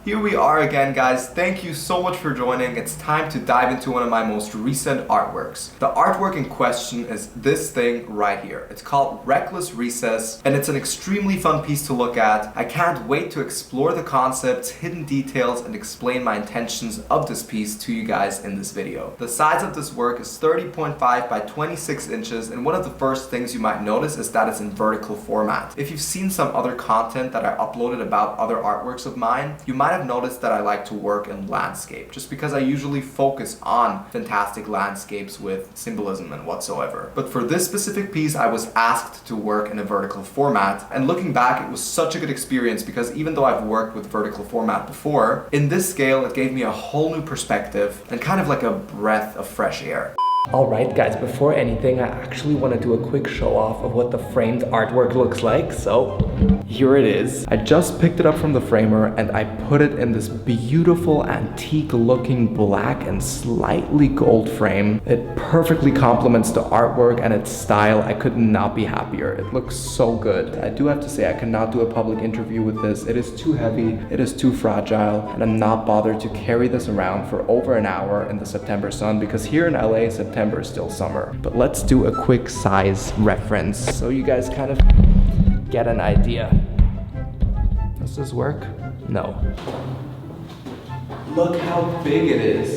Here we are again, guys. Thank you so much for joining. It's time to dive into one of my most recent artworks. The artwork in question is this thing right here. It's called Reckless Recess, and it's an extremely fun piece to look at. I can't wait to explore the concepts, hidden details, and explain my intentions of this piece to you guys in this video. The size of this work is 30.5 by 26 inches, and one of the first things you might notice is that it's in vertical format. If you've seen some other content that I uploaded about other artworks of mine, you might have noticed that I like to work in landscape, just because I usually focus on fantastic landscapes with symbolism and whatsoever. But for this specific piece, I was asked to work in a vertical format, and looking back, it was such a good experience because even though I've worked with vertical format before, in this scale, it gave me a whole new perspective and kind of like a breath of fresh air. Alright guys, before anything, I actually want to do a quick show off of what the framed artwork looks like, so here it is. I just picked it up from the framer and I put it in this beautiful antique looking black and slightly gold frame. It perfectly complements the artwork and its style. I could not be happier. It looks so good. I do have to say I cannot do a public interview with this. It is too heavy, it is too fragile, and I'm not bothered to carry this around for over an hour in the September sun because here in LA, September is still summer. But let's do a quick size reference so you guys kind of get an idea. Does this work? No. Look how big it is.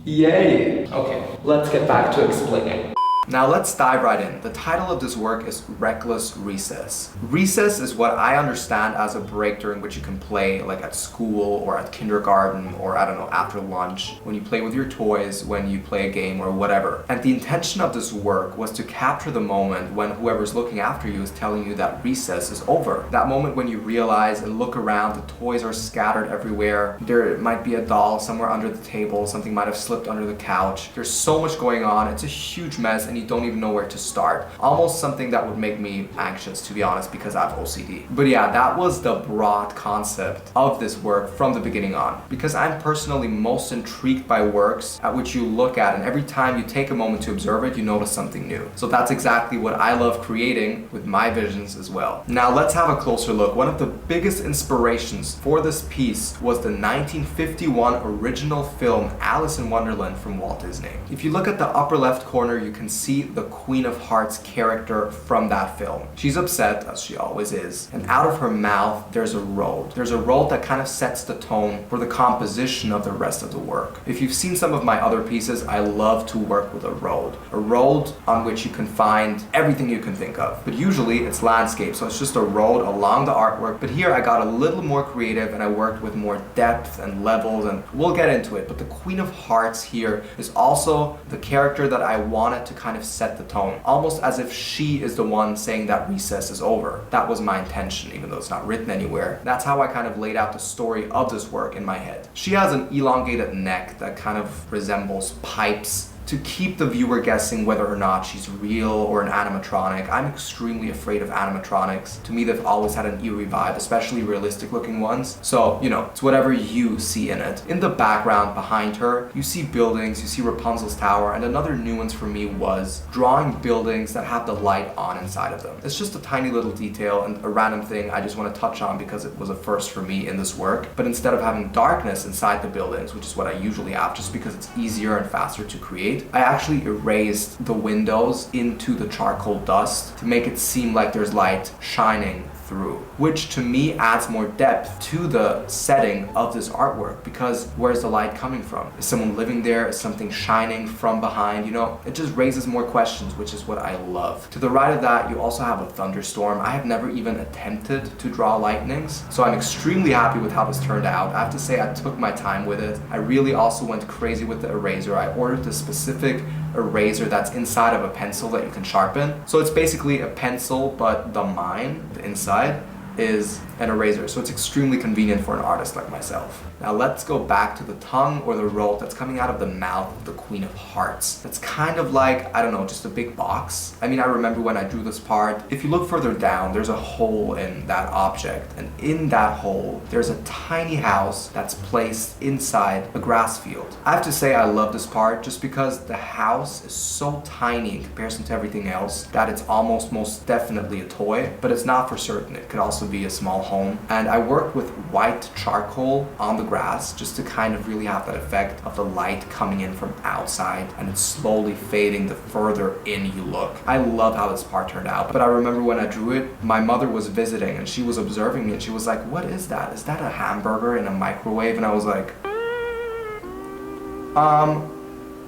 Yay! Okay, let's get back to explaining. Now let's dive right in. The title of this work is Reckless Recess. Recess is what I understand as a break during which you can play like at school or at kindergarten or I don't know, after lunch, when you play with your toys, when you play a game or whatever. And the intention of this work was to capture the moment when whoever's looking after you is telling you that recess is over. That moment when you realize and look around, the toys are scattered everywhere. There might be a doll somewhere under the table, something might have slipped under the couch. There's so much going on, it's a huge mess and you don't even know where to start. Almost something that would make me anxious, to be honest, because I have OCD. But yeah, that was the broad concept of this work from the beginning on. Because I'm personally most intrigued by works at which you look at and every time you take a moment to observe it, you notice something new. So that's exactly what I love creating with my visions as well. Now let's have a closer look. One of the biggest inspirations for this piece was the 1951 original film Alice in Wonderland from Walt Disney. If you look at the upper left corner, you can see the Queen of Hearts character from that film. She's upset, as she always is, and out of her mouth there's a road. There's a road that kind of sets the tone for the composition of the rest of the work. If you've seen some of my other pieces, I love to work with a road on which you can find everything you can think of. But usually it's landscape, so it's just a road along the artwork. But here I got a little more creative and I worked with more depth and levels, and we'll get into it. But the Queen of Hearts here is also the character that I wanted to kind of set the tone, almost as if she is the one saying that recess is over. That was my intention, even though it's not written anywhere. That's how I kind of laid out the story of this work in my head. She has an elongated neck that kind of resembles pipes to keep the viewer guessing whether or not she's real or an animatronic. I'm extremely afraid of animatronics. To me, they've always had an eerie vibe, especially realistic looking ones. So, you know, it's whatever you see in it. In the background behind her, you see buildings, you see Rapunzel's tower, and another nuance for me was drawing buildings that have the light on inside of them. It's just a tiny little detail and a random thing I just want to touch on because it was a first for me in this work. But instead of having darkness inside the buildings, which is what I usually have just because it's easier and faster to create, I actually erased the windows into the charcoal dust to make it seem like there's light shining through, which to me adds more depth to the setting of this artwork because where's the light coming from? Is someone living there? Is something shining from behind? You know, it just raises more questions, which is what I love. To the right of that, you also have a thunderstorm. I have never even attempted to draw lightnings, so I'm extremely happy with how this turned out. I have to say I took my time with it. I really also went crazy with the eraser. I ordered the specific eraser that's inside of a pencil that you can sharpen. So it's basically a pencil, but the inside is an eraser, so it's extremely convenient for an artist like myself. Now let's go back to the tongue or the rope that's coming out of the mouth of the Queen of Hearts. That's kind of like, I don't know, just a big box. I mean, I remember when I drew this part, if you look further down, there's a hole in that object, and in that hole, there's a tiny house that's placed inside a grass field. I have to say I love this part just because the house is so tiny in comparison to everything else that it's almost most definitely a toy, but it's not for certain. It could also also be a small home. And I worked with white charcoal on the grass just to kind of really have that effect of the light coming in from outside and it's slowly fading the further in you look. I love how this part turned out, but I remember when I drew it, my mother was visiting and she was observing me and she was like, "What is that? Is that a hamburger in a microwave?" And I was like,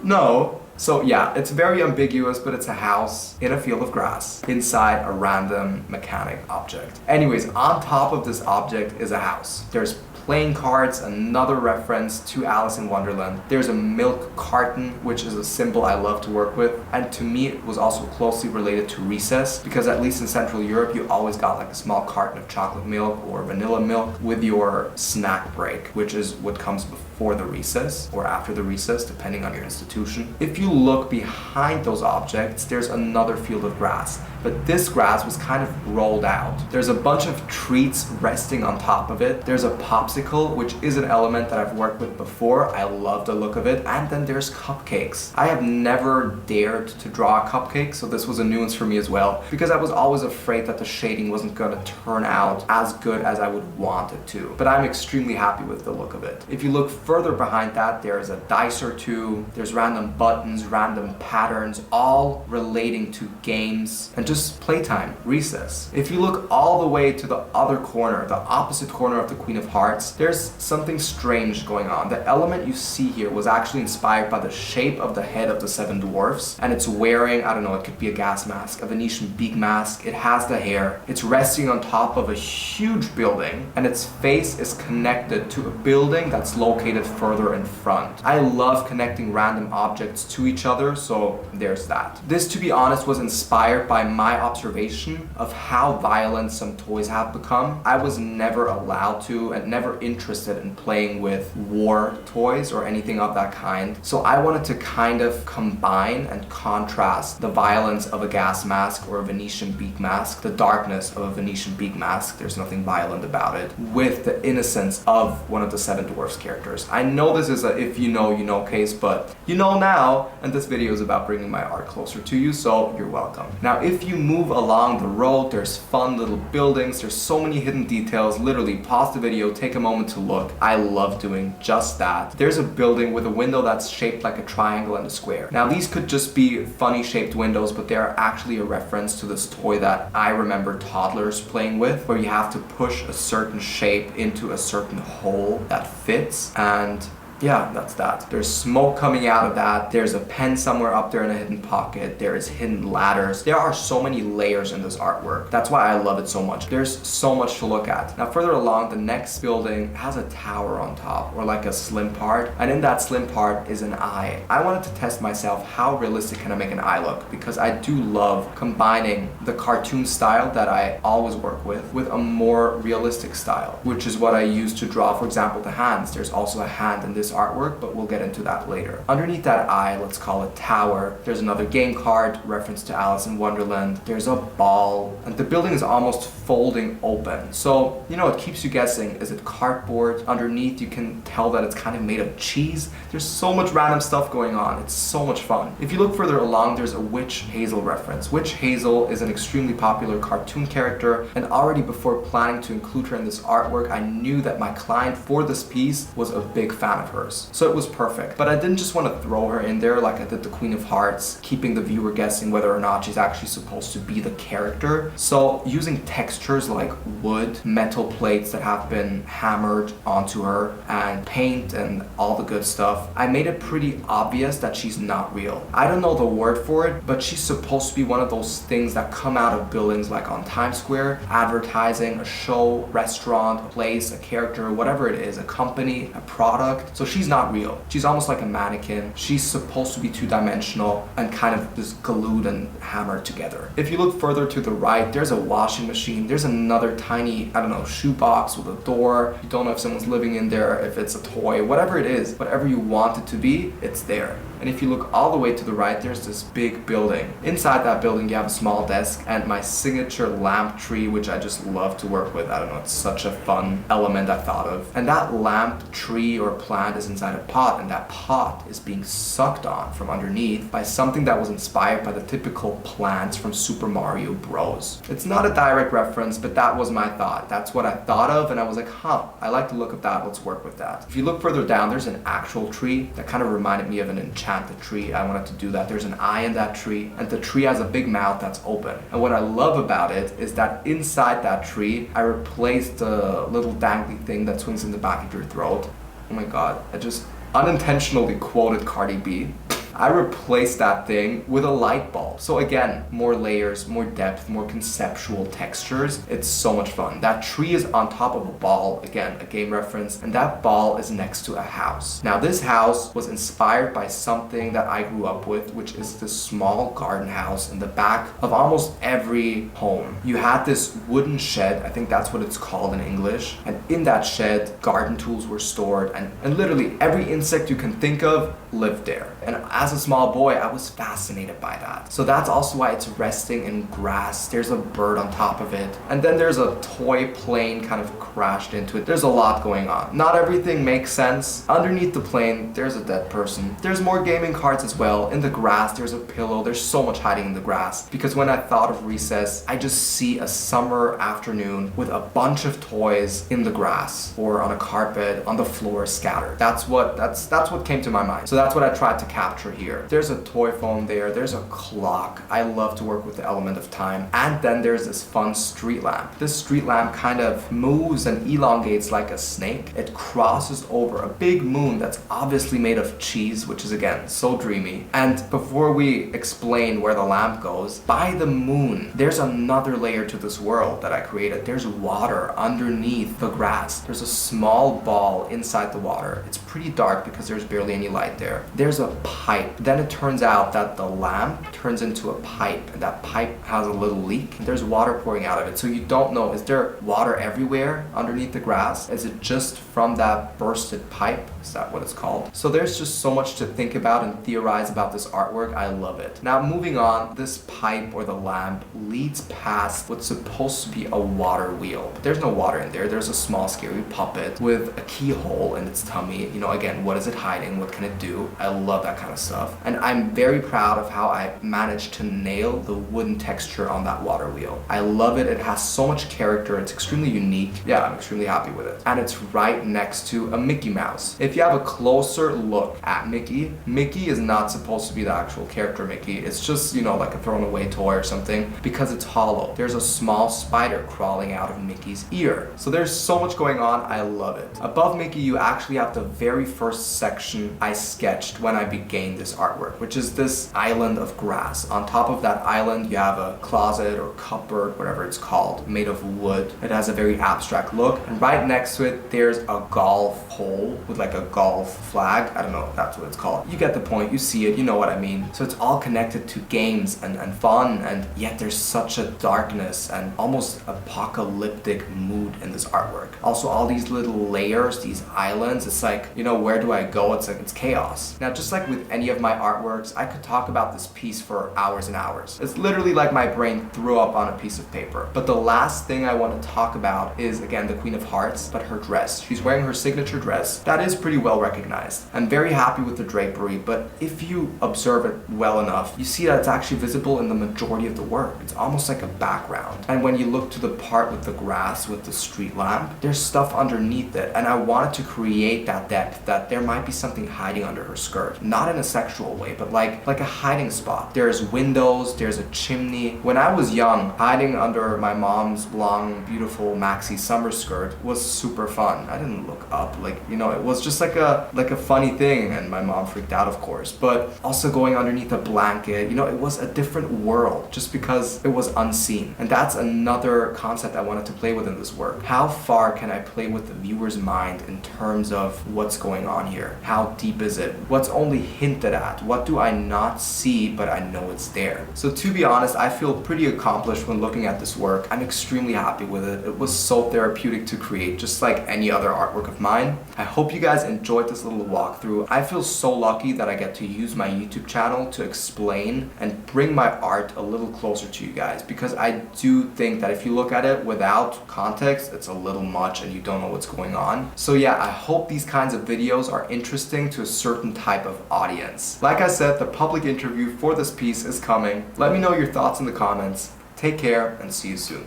no. So yeah, it's very ambiguous, but it's a house in a field of grass inside a random mechanic object. Anyways, on top of this object is a house. There's playing cards, another reference to Alice in Wonderland. There's a milk carton, which is a symbol I love to work with. And to me, it was also closely related to recess, because at least in Central Europe, you always got like a small carton of chocolate milk or vanilla milk with your snack break, which is what comes before the recess or after the recess, depending on your institution. If you look behind those objects, there's another field of grass, but this grass was kind of rolled out. There's a bunch of treats resting on top of it. There's a popsicle, which is an element that I've worked with before. I love the look of it. And then there's cupcakes. I have never dared to draw a cupcake, so this was a nuance for me as well, because I was always afraid that the shading wasn't gonna turn out as good as I would want it to. But I'm extremely happy with the look of it. If you look further behind that, there's a dice or two, there's random buttons, random patterns, all relating to games and just playtime, recess. If you look all the way to the other corner, the opposite corner of the Queen of Hearts, there's something strange going on. The element you see here was actually inspired by the shape of the head of the seven dwarfs, and it's wearing, I don't know, it could be a gas mask, a Venetian beak mask. It has the hair. It's resting on top of a huge building, and its face is connected to a building that's located further in front. I love connecting random objects to each other, so there's that. This, to be honest, was inspired by my observation of how violent some toys have become. I was never allowed to and never interested in playing with war toys or anything of that kind. So I wanted to kind of combine and contrast the violence of a gas mask or a Venetian beak mask, the darkness of a Venetian beak mask, there's nothing violent about it, with the innocence of one of the seven dwarfs characters. I know this is a if you know, you know case, but you know now, and this video is about bringing my art closer to you, so you're welcome. Now, if you move along the road, there's fun little buildings, there's so many hidden details. Literally, pause the video, take a moment to look. I love doing just that. There's a building with a window that's shaped like a triangle and a square. Now, these could just be funny shaped windows, but they're actually a reference to this toy that I remember toddlers playing with, where you have to push a certain shape into a certain hole that fits, and yeah, that's that. There's smoke coming out of that. There's a pen somewhere up there in a hidden pocket. There is hidden ladders. There are so many layers in this artwork. That's why I love it so much. There's so much to look at. Now, further along, the next building has a tower on top, or like a slim part, and in that slim part is an eye. I wanted to test myself, how realistic can I make an eye look? Because I do love combining the cartoon style that I always work with a more realistic style, which is what I use to draw, for example, the hands. There's also a hand in this artwork, but we'll get into that later. Underneath that eye, let's call it tower, there's another game card, reference to Alice in Wonderland. There's a ball, and the building is almost folding open. So, you know, it keeps you guessing, is it cardboard? Underneath, you can tell that it's kind of made of cheese. There's so much random stuff going on. It's so much fun. If you look further along, there's a Witch Hazel reference. Witch Hazel is an extremely popular cartoon character, and already before planning to include her in this artwork, I knew that my client for this piece was a big fan of hers. So it was perfect. But I didn't just want to throw her in there like I did the Queen of Hearts, keeping the viewer guessing whether or not she's actually supposed to be the character. So using textures like wood, metal plates that have been hammered onto her, and paint and all the good stuff, I made it pretty obvious that she's not real. I don't know the word for it, but she's supposed to be one of those things that come out of buildings like on Times Square, advertising, a show, restaurant, a place, a character, whatever it is, a company, a product. So she's not real. She's almost like a mannequin. She's supposed to be two-dimensional and kind of just glued and hammered together. If you look further to the right, there's a washing machine. There's another tiny, I don't know, shoebox with a door. You don't know if someone's living in there, if it's a toy, whatever it is, whatever you want it to be, it's there. And if you look all the way to the right, there's this big building. Inside that building, you have a small desk and my signature lamp tree, which I just love to work with. I don't know, it's such a fun element I thought of. And that lamp tree or plant hand is inside a pot, and that pot is being sucked on from underneath by something that was inspired by the typical plants from Super Mario Bros. It's not a direct reference, but that was my thought. That's what I thought of, and I was like, I like the look of that, let's work with that. If you look further down, there's an actual tree that kind of reminded me of an enchanted tree. I wanted to do that. There's an eye in that tree, and the tree has a big mouth that's open. And what I love about it is that inside that tree, I replaced the little dangly thing that swings in the back of your throat. Oh my god, I just unintentionally quoted Cardi B. I replaced that thing with a light bulb. So again, more layers, more depth, more conceptual textures. It's so much fun. That tree is on top of a ball, again, a game reference, and that ball is next to a house. Now this house was inspired by something that I grew up with, which is this small garden house in the back of almost every home. You had this wooden shed, I think that's what it's called in English, and in that shed, garden tools were stored, and literally every insect you can think of lived there. And as a small boy, I was fascinated by that. So that's also why it's resting in grass. There's a bird on top of it. And then there's a toy plane kind of crashed into it. There's a lot going on. Not everything makes sense. Underneath the plane, there's a dead person. There's more gaming cards as well. In the grass, there's a pillow. There's so much hiding in the grass. Because when I thought of recess, I just see a summer afternoon with a bunch of toys in the grass or on a carpet, on the floor, scattered. That's what came to my mind. So that's what I tried to capture here. There's a toy phone there, there's a clock. I love to work with the element of time. And then there's this fun street lamp. This street lamp kind of moves and elongates like a snake. It crosses over a big moon that's obviously made of cheese, which is again so dreamy. And before we explain where the lamp goes, by the moon, there's another layer to this world that I created. There's water underneath the grass. There's a small ball inside the water. It's pretty dark because there's barely any light there. There's a pipe. Then it turns out that the lamp turns into a pipe, and that pipe has a little leak. There's water pouring out of it. So you don't know, is there water everywhere underneath the grass? Is it just from that bursted pipe? Is that what it's called? So there's just so much to think about and theorize about this artwork. I love it. Now moving on, this pipe or the lamp leads past what's supposed to be a water wheel. But there's no water in there. There's a small scary puppet with a keyhole in its tummy. You know, again, what is it hiding? What can it do? I love that kind of stuff. And I'm very proud of how I managed to nail the wooden texture on that water wheel. I love it. It has so much character. It's extremely unique. Yeah, I'm extremely happy with it. And it's right next to a Mickey Mouse. If you have a closer look at Mickey, Mickey is not supposed to be the actual character Mickey. It's just, you know, like a thrown away toy or something because it's hollow. There's a small spider crawling out of Mickey's ear. So there's so much going on. I love it. Above Mickey, you actually have the very first section I sketched when I began this artwork, which is this island of grass. On top of that island, you have a closet or cupboard, whatever it's called, made of wood. It has a very abstract look. And right next to it, there's a golf hole with like a golf flag. I don't know if that's what it's called. You get the point. You see it. You know what I mean. So it's all connected to games and fun, and yet there's such a darkness and almost apocalyptic mood in this artwork. Also, all these little layers, these islands, it's like, you know, where do I go? It's like, it's chaos. Now, just like with any of my artworks, I could talk about this piece for hours and hours. It's literally like my brain threw up on a piece of paper. But the last thing I want to talk about is, again, the Queen of Hearts, but her dress. She's wearing her signature dress. That is pretty well recognized. I'm very happy with the drapery, but if you observe it well enough, you see that it's actually visible in the majority of the work. It's almost like a background. And when you look to the part with the grass, with the street lamp, there's stuff underneath it. And I wanted to create that depth, that there might be something hiding under her skirt. Not in a sexual way, but like a hiding spot. There's windows, there's a chimney. When I was young, hiding under my mom's long, beautiful maxi summer skirt was super fun. I didn't look up, like, you know, it was just like a funny thing, and my mom freaked out, of course. But also going underneath a blanket, you know, it was a different world just because it was unseen. And that's another concept I wanted to play with in this work. How far can I play with the viewer's mind in terms of what's going on here? How deep is it? What's only hinted gifted at? What do I not see but I know it's there? So to be honest, I feel pretty accomplished when looking at this work. I'm extremely happy with it. It was so therapeutic to create, just like any other artwork of mine. I hope you guys enjoyed this little walkthrough. I feel so lucky that I get to use my YouTube channel to explain and bring my art a little closer to you guys, because I do think that if you look at it without context, it's a little much and you don't know what's going on. So yeah, I hope these kinds of videos are interesting to a certain type of audience. Like I said, the public interview for this piece is coming. Let me know your thoughts in the comments. Take care and see you soon.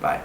Bye.